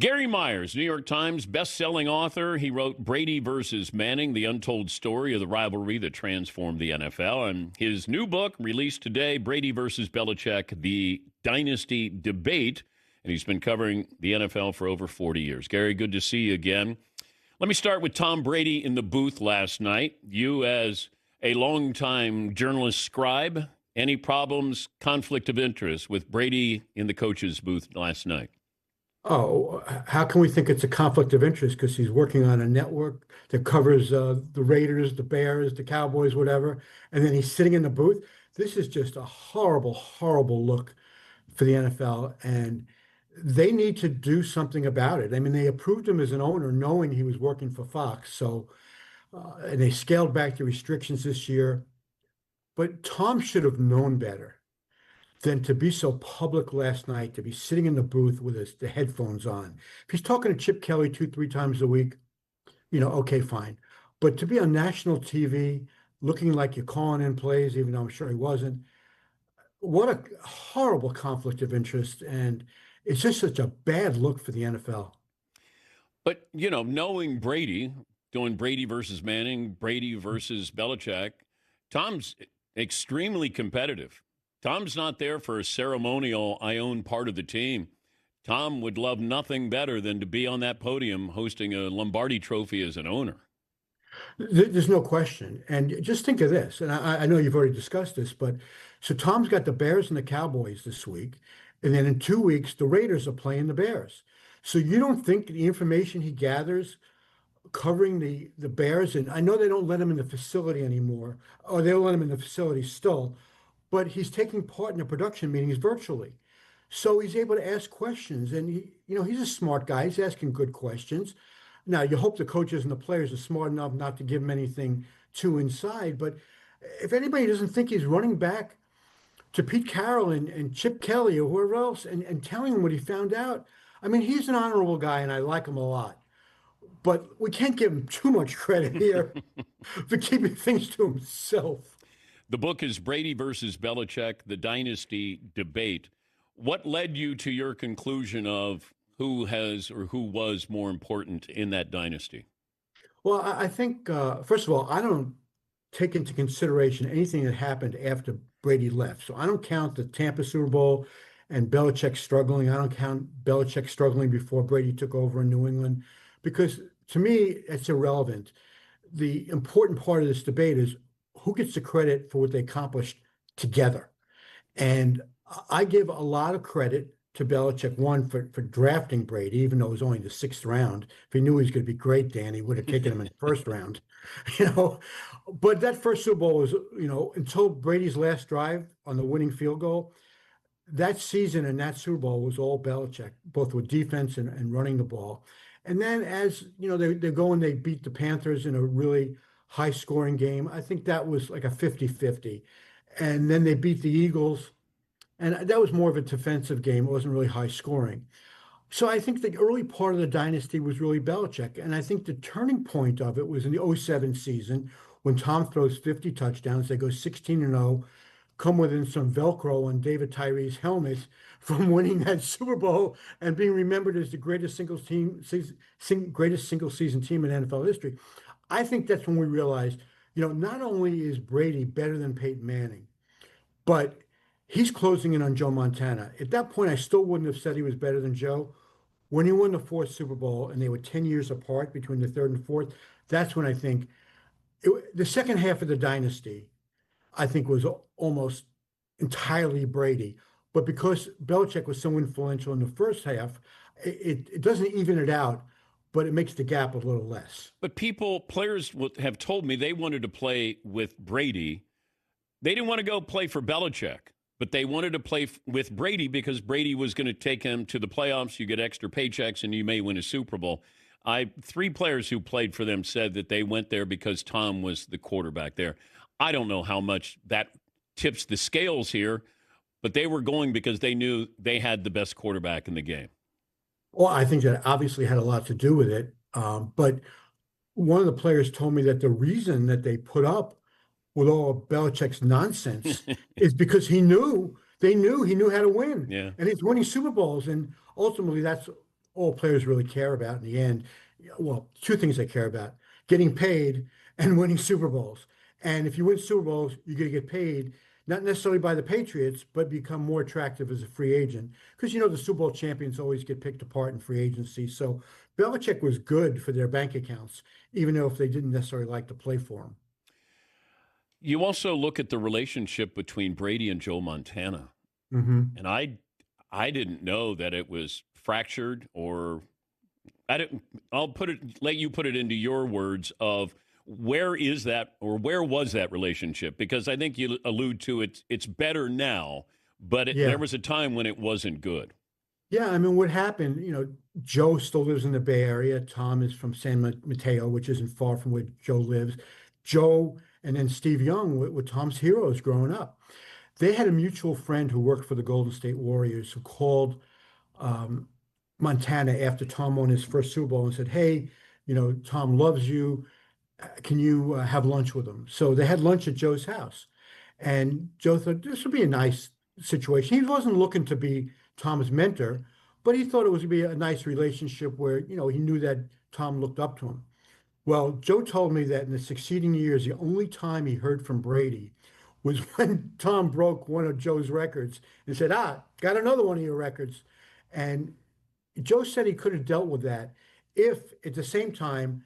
Gary Myers, New York Times best-selling author. He wrote Brady versus Manning, the untold story of the rivalry that transformed the NFL. And his new book, released today, Brady versus Belichick, the dynasty debate. And he's been covering the NFL for over 40 years. Gary, good to see you again. Let me start with Tom Brady in the booth last night. You, as a longtime journalist scribe, any problems, conflict of interest with Brady in the coach's booth last night? Oh, how can we think it's a conflict of interest? Because he's working on a network that covers the Raiders, the Bears, the Cowboys, whatever, and then he's sitting in the booth. This is just a horrible, horrible look for the NFL, and they need to do something about it. I mean, they approved him as an owner knowing he was working for Fox, so and they scaled back the restrictions this year. But Tom should have known better than to be so public last night, to be sitting in the booth with the headphones on. If he's talking to Chip Kelly 2, 3 times a week, okay, fine. But to be on national TV, looking like you're calling in plays, even though I'm sure he wasn't, what a horrible conflict of interest. And it's just such a bad look for the NFL. But, knowing Brady, doing Brady versus Manning, Brady versus Belichick, Tom's extremely competitive. Tom's not there for a ceremonial, I own part of the team. Tom would love nothing better than to be on that podium hosting a Lombardi trophy as an owner. There's no question. And just think of this, and I know you've already discussed this, but so Tom's got the Bears and the Cowboys this week, and then in 2 weeks, the Raiders are playing the Bears. So you don't think the information he gathers covering the Bears, and I know they don't let him in the facility anymore, or they'll let him in the facility still, but he's taking part in the production meetings virtually. So he's able to ask questions, and he's a smart guy. He's asking good questions. Now, you hope the coaches and the players are smart enough not to give him anything too inside, but if anybody doesn't think he's running back to Pete Carroll and Chip Kelly or whoever else and telling him what he found out, I mean, he's an honorable guy, and I like him a lot. But we can't give him too much credit here for keeping things to himself. The book is Brady versus Belichick, the dynasty debate. What led you to your conclusion of who has or who was more important in that dynasty? Well, I think, first of all, I don't take into consideration anything that happened after Brady left. So I don't count the Tampa Super Bowl and Belichick struggling. I don't count Belichick struggling before Brady took over in New England, because to me, it's irrelevant. The important part of this debate is who gets the credit for what they accomplished together. And I give a lot of credit to Belichick, one, for drafting Brady, even though it was only the 6th round. If he knew he was going to be great, Dan, he would have taken him in the first round. But that first Super Bowl was, until Brady's last drive on the winning field goal, that season and that Super Bowl was all Belichick, both with defense and running the ball. And then as, they go and they beat the Panthers in a really high-scoring game. I think that was like a 50-50. And then they beat the Eagles, and that was more of a defensive game. It wasn't really high-scoring. So I think the early part of the dynasty was really Belichick. And I think the turning point of it was in the '07 season when Tom throws 50 touchdowns. They go 16-0, come within some Velcro on David Tyree's helmet from winning that Super Bowl and being remembered as the greatest single season team in NFL history. I think that's when we realized, not only is Brady better than Peyton Manning, but he's closing in on Joe Montana. At that point, I still wouldn't have said he was better than Joe. When he won the 4th Super Bowl and they were 10 years apart between the 3rd and 4th, that's when I think the second half of the dynasty, I think, was almost entirely Brady. But because Belichick was so influential in the first half, it doesn't even it out, but it makes the gap a little less. But players have told me they wanted to play with Brady. They didn't want to go play for Belichick, but they wanted to play with Brady because Brady was going to take them to the playoffs. You get extra paychecks, and you may win a Super Bowl. 3 players who played for them said that they went there because Tom was the quarterback there. I don't know how much that tips the scales here, but they were going because they knew they had the best quarterback in the game. Well, I think that obviously had a lot to do with it. But one of the players told me that the reason that they put up with all of Belichick's nonsense is because he knew he knew how to win. Yeah. And he's winning Super Bowls. And ultimately, that's all players really care about in the end. Well, two things they care about: getting paid and winning Super Bowls. And if you win Super Bowls, you're going to get paid, not necessarily by the Patriots, but become more attractive as a free agent. Because the Super Bowl champions always get picked apart in free agency. So Belichick was good for their bank accounts, even though if they didn't necessarily like to play for him. You also look at the relationship between Brady and Joe Montana, Hmm. and I didn't know that it was fractured, or I didn't. Let you put it into your words of where is that, or where was that relationship? Because I think you allude to it. It's better now, but there Yeah. was a time when it wasn't good. Yeah, I mean, what happened, Joe still lives in the Bay Area. Tom is from San Mateo, which isn't far from where Joe lives. Joe and then Steve Young were Tom's heroes growing up. They had a mutual friend who worked for the Golden State Warriors who called um, Montana after Tom won his first Super Bowl and said, "Hey, Tom loves you. Can you have lunch with him?" So they had lunch at Joe's house. And Joe thought this would be a nice situation. He wasn't looking to be Tom's mentor, but he thought it was going to be a nice relationship where, he knew that Tom looked up to him. Well, Joe told me that in the succeeding years, the only time he heard from Brady was when Tom broke one of Joe's records and said, got another one of your records. And Joe said he could have dealt with that if at the same time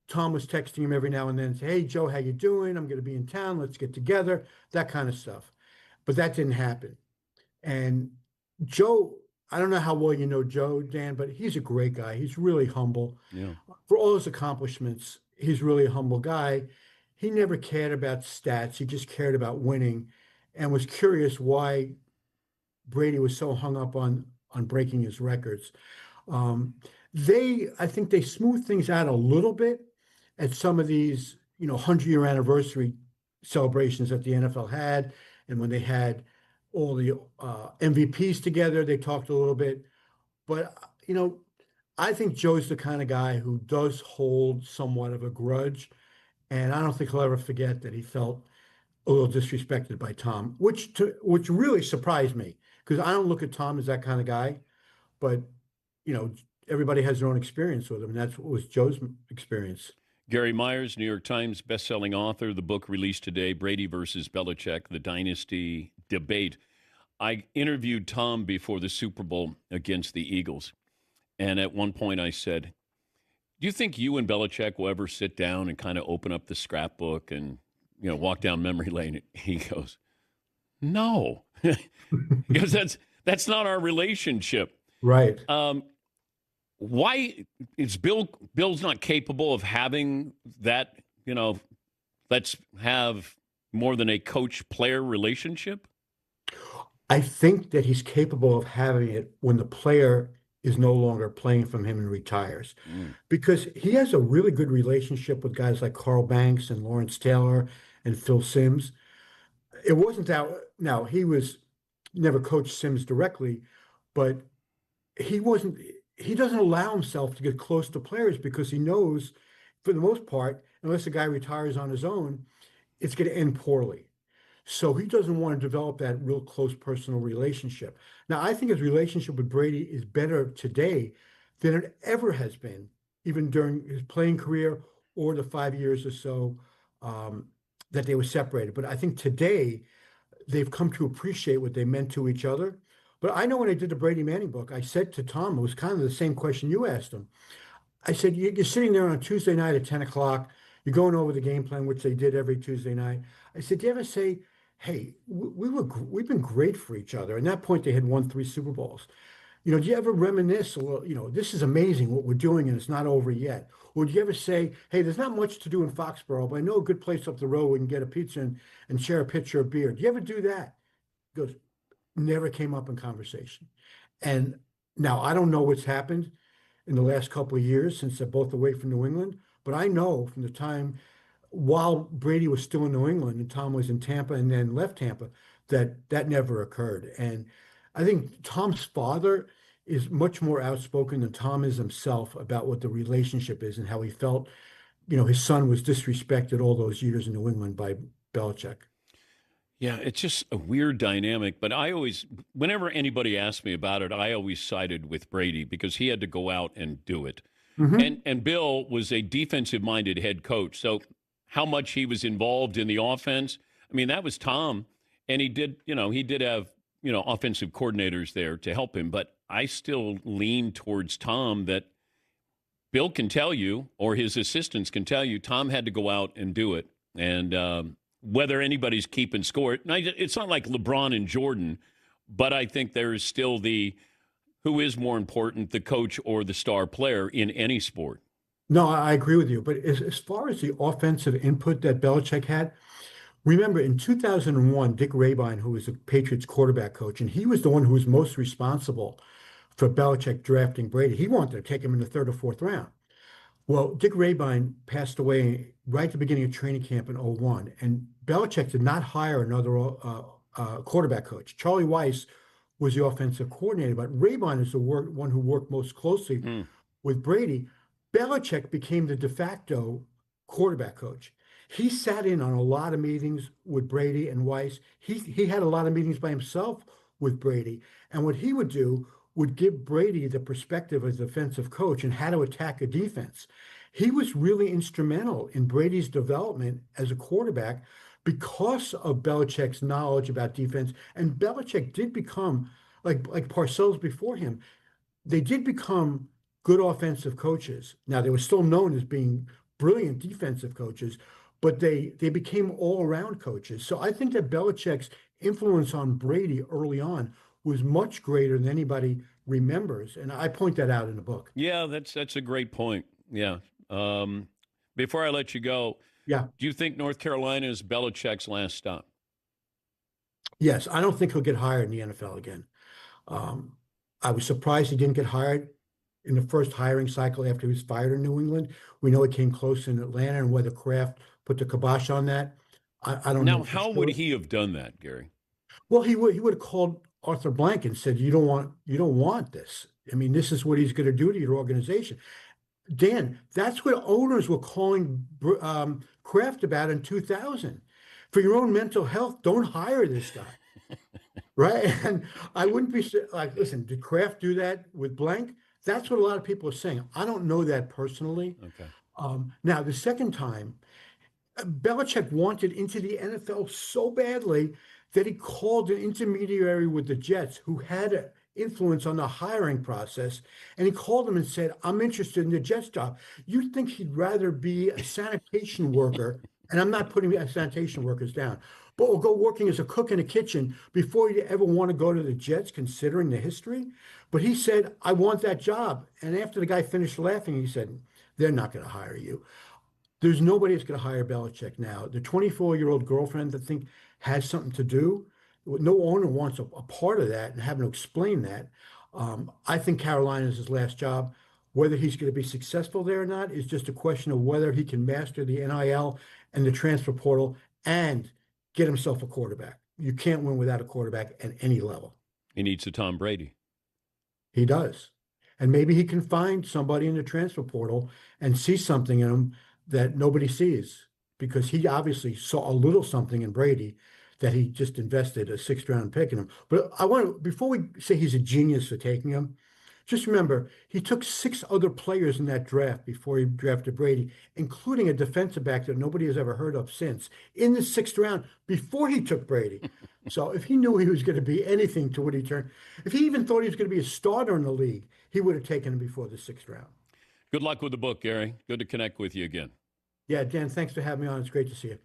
Tom was texting him every now and then, say, "Hey Joe, how you doing? I'm going to be in town. Let's get together." That kind of stuff. But that didn't happen. And Joe, I don't know how well you know Joe, Dan, but he's a great guy. He's really humble. Yeah. For all his accomplishments, he's really a humble guy. He never cared about stats. He just cared about winning and was curious why Brady was so hung up on breaking his records. Um, I think they smooth things out a little bit at some of these, 100-year anniversary celebrations that the NFL had, and when they had all the MVPs together, they talked a little bit. But I think Joe's the kind of guy who does hold somewhat of a grudge, and I don't think he'll ever forget that he felt a little disrespected by Tom, which really surprised me because I don't look at Tom as that kind of guy. But you know, everybody has their own experience with him, and that's what was Joe's experience. Gary Myers, New York Times bestselling author, the book released today, Brady versus Belichick, the dynasty debate. I interviewed Tom before the Super Bowl against the Eagles. And at one point I said, "Do you think you and Belichick will ever sit down and kind of open up the scrapbook and, walk down memory lane?" He goes, "No." Because that's not our relationship. Right. Um, why is Bill's not capable of having that, let's have more than a coach player relationship? I think that he's capable of having it when the player is no longer playing from him and retires, Mm. because he has a really good relationship with guys like Carl Banks and Lawrence Taylor and Phil Simms. It wasn't that, now he was never coached Simms directly, but he wasn't, he doesn't allow himself to get close to players because he knows, for the most part, unless a guy retires on his own, it's going to end poorly. So he doesn't want to develop that real close personal relationship. Now, I think his relationship with Brady is better today than it ever has been, even during his playing career or the 5 years or so that they were separated. But I think today they've come to appreciate what they meant to each other. But I know when I did the Brady Manning book, I said to Tom, it was kind of the same question you asked him. I said, "You're sitting there on Tuesday night at 10 o'clock, you're going over the game plan, which they did every Tuesday night." I said, "Do you ever say, hey, we've been great for each other?" And at that point, they had won 3 Super Bowls. Do you ever reminisce a little, this is amazing what we're doing and it's not over yet? Or do you ever say, "Hey, there's not much to do in Foxborough, but I know a good place up the road we can get a pizza and share a pitcher of beer"? Do you ever do that? He goes, "Never came up in conversation." And now I don't know what's happened in the last couple of years since they're both away from New England, but I know from the time while Brady was still in New England and Tom was in Tampa and then left Tampa, that that never occurred. And I think Tom's father is much more outspoken than Tom is himself about what the relationship is and how he felt, his son was disrespected all those years in New England by Belichick. Yeah, it's just a weird dynamic. But whenever anybody asked me about it, I always sided with Brady because he had to go out and do it. And Hmm. and Bill was a defensive minded head coach. So how much he was involved in the offense, I mean, that was Tom. And he did have, offensive coordinators there to help him. But I still lean towards Tom that Bill can tell you, or his assistants can tell you, Tom had to go out and do it. And whether anybody's keeping score, it's not like LeBron and Jordan, but I think there is still who is more important, the coach or the star player in any sport. No, I agree with you. But as far as the offensive input that Belichick had, remember in 2001, Dick Rabine, who was the Patriots quarterback coach, and he was the one who was most responsible for Belichick drafting Brady. He wanted to take him in the third or fourth round. Well, Dick Rabine passed away right at the beginning of training camp in '01, and Belichick did not hire another quarterback coach. Charlie Weiss was the offensive coordinator, but Rabine is the one who worked most closely Hmm. with Brady. Belichick became the de facto quarterback coach. He sat in on a lot of meetings with Brady and Weiss. He had a lot of meetings by himself with Brady. And what he would do would give Brady the perspective as a defensive coach and how to attack a defense. He was really instrumental in Brady's development as a quarterback because of Belichick's knowledge about defense. And Belichick did become, like Parcells before him, they did become good offensive coaches. Now they were still known as being brilliant defensive coaches, but they became all-around coaches. So I think that Belichick's influence on Brady early on was much greater than anybody remembers, and I point that out in the book. Yeah, that's a great point. Yeah. Um, Before I let you go, Yeah, do you think North Carolina is Belichick's last stop? yes, I don't think he'll get hired in the NFL again. Um, I was surprised he didn't get hired in the first hiring cycle after he was fired in New England. We know it came close in Atlanta, and whether Kraft put the kibosh on that, I don't know Now, for how would sure. he have done that, Gary? Well, he would have called Arthur Blank and said, "You don't want this. I mean, this is what he's going to do to your organization." Dan, that's what owners were calling Kraft about in 2000. For your own mental health, don't hire this guy, right? And I wouldn't be like, listen, did Kraft do that with Blank? That's what a lot of people are saying. I don't know that personally. Okay. Now, the second time, Belichick wanted into the NFL so badly that he called an intermediary with the Jets who had an influence on the hiring process. And he called them and said, "I'm interested in the Jets job." You'd think he'd rather be a sanitation worker, and I'm not putting sanitation workers down, but will go working as a cook in a kitchen before he'd ever want to go to the Jets, considering the history. But he said, "I want that job." And after the guy finished laughing, he said, "They're not going to hire you." There's nobody that's going to hire Belichick now. The 24-year-old girlfriend that think has something to do, no owner wants a part of that and having to explain that. I think Carolina is his last job. Whether he's going to be successful there or not is just a question of whether he can master the NIL and the transfer portal and get himself a quarterback. You can't win without a quarterback at any level. He needs a Tom Brady. He does. And maybe he can find somebody in the transfer portal and see something in him that nobody sees because he obviously saw a little something in Brady that he just invested a sixth round pick in him. But I want to, before we say he's a genius for taking him, just remember he took six other players in that draft before he drafted Brady, including a defensive back that nobody has ever heard of since in the sixth round before he took Brady. So if he knew he was going to be anything to what he turned, if he even thought he was going to be a starter in the league, he would have taken him before the sixth round. Good luck with the book, Gary. Good to connect with you again. Yeah, Dan, thanks for having me on. It's great to see you.